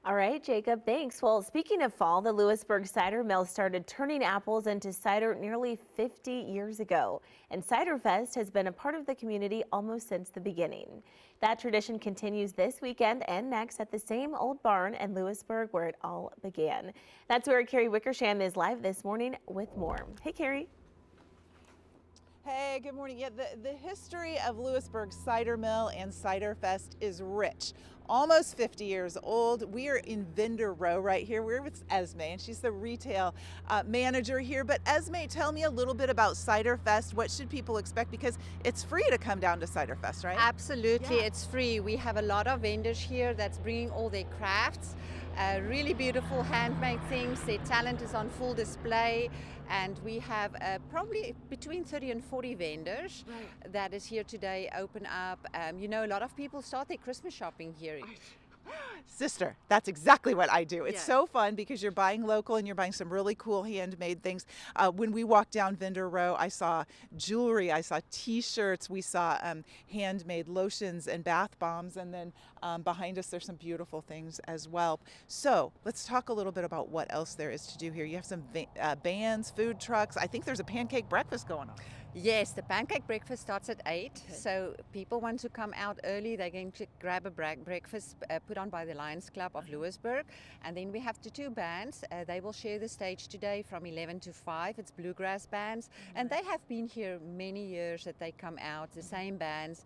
All right, Jacob, thanks. Well, speaking of fall, the Lewisburg Cider Mill started turning apples into cider nearly 50 years ago, and Cider Fest has been a part of the community almost since the beginning. That tradition continues this weekend and next at the same old barn in Lewisburg where it all began. That's where Carrie Wickersham is live this morning with more. Hey, Carrie. Hey, good morning. Yeah, the history of Lewisburg Cider Mill and Cider Fest is rich. Almost 50 years old. We are in Vendor Row right here. We're with Esme, and she's the retail manager here. But Esme, tell me a little bit about Cider Fest. What should people expect? Because it's free to come down to Cider Fest, right? Absolutely, Yeah. it's free. We have a lot of vendors here that's bringing all their crafts, really beautiful handmade things. Their talent is on full display, and we have probably between 30 and 40 vendors that is here today. Open up. A lot of people start their Christmas shopping here. Sister, that's exactly what I do. It's Yes. so fun because you're buying local and you're buying some really cool handmade things. When we walked down Vendor Row, I saw jewelry, I saw t-shirts, we saw handmade lotions and bath bombs, and then behind us there's some beautiful things as well. So let's talk a little bit about what else there is to do here. You have some bands, food trucks. I think there's a pancake breakfast going on. Yes, the pancake breakfast starts at 8. So people want to come out early. They're going to grab a breakfast put on by the Lions Club of Lewisburg. And then we have the two bands. They will share the stage today from 11 to 5. It's bluegrass bands. And they have been here many years that they come out, the same bands,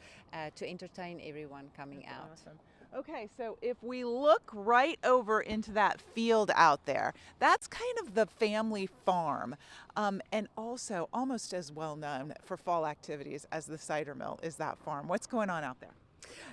to entertain everyone coming out. Awesome. Okay, so if we look right over into that field out there, that's kind of the family farm, and also almost as well known for fall activities as the cider mill is that farm. What's going on out there?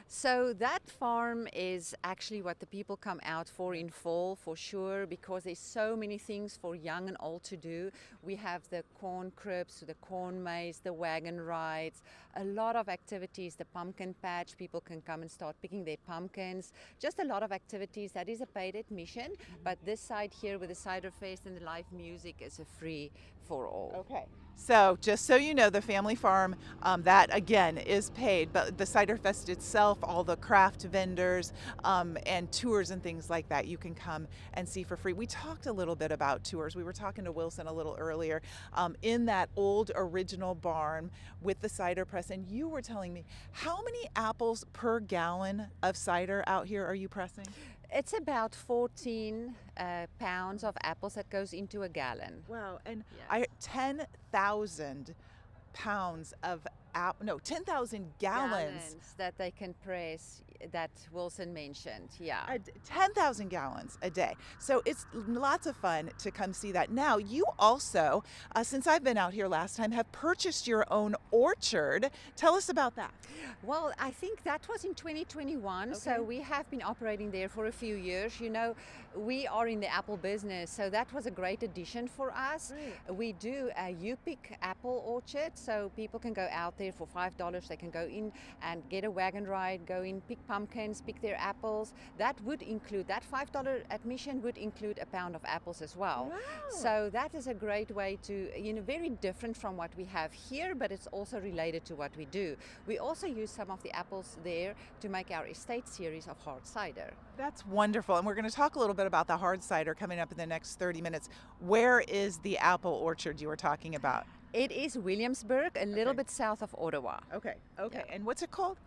So that farm is actually what the people come out for in fall, for sure, because there's so many things for young and old to do. We have the corn cribs, the corn maze, the wagon rides, a lot of activities, the pumpkin patch, people can come and start picking their pumpkins, just a lot of activities. That is a paid admission, but this side here with the Cider Fest and the live music is a free for all. Okay. So just so you know, the family farm, that again is paid, but the Cider Fest itself, all the craft vendors and tours and things like that, you can come and see for free. We talked a little bit about tours. We were talking to Wilson a little earlier in that old original barn with the cider press, and you were telling me how many apples per gallon of cider out here are you pressing? It's about 14 pounds of apples that goes into a gallon. Wow, and Yes. 10,000 pounds of 10,000 gallons. That they can press, that Wilson mentioned. Yeah. 10,000 gallons a day. So it's lots of fun to come see that. Now, you also, since I've been out here last time, have purchased your own orchard. Tell us about that. Well, I think that was in 2021. So Okay. we have been operating there for a few years. We are in the apple business, so that was a great addition for us. Right. We do a U-Pick apple orchard, so people can go out there for $5. They can go in and get a wagon ride, go in, pick pumpkins, pick their apples. That $5 admission would include a pound of apples as well. Wow. So that is a great way to, very different from what we have here, but it's also related to what we do. We also use some of the apples there to make our estate series of hard cider. That's wonderful. And we're going to talk a little bit about the hard cider coming up in the next 30 minutes. Where is the apple orchard you were talking about? It is Williamsburg, a little Okay. bit south of Ottawa. Okay. Yeah. And what's it called?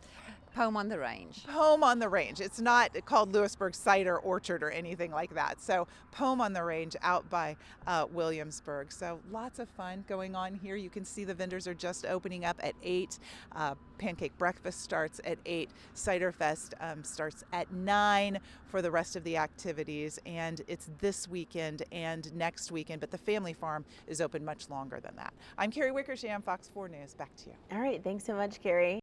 Home on the Range. Pome on the Range. It's not called Lewisburg Cider Orchard or anything like that. So Pome on the Range out by Williamsburg. So lots of fun going on here. You can see the vendors are just opening up at 8. Pancake breakfast starts at 8. Cider Fest starts at 9 for the rest of the activities. And it's this weekend and next weekend. But the family farm is open much longer than that. I'm Carrie Wickersham, Fox 4 News. Back to you. All right, thanks so much, Carrie.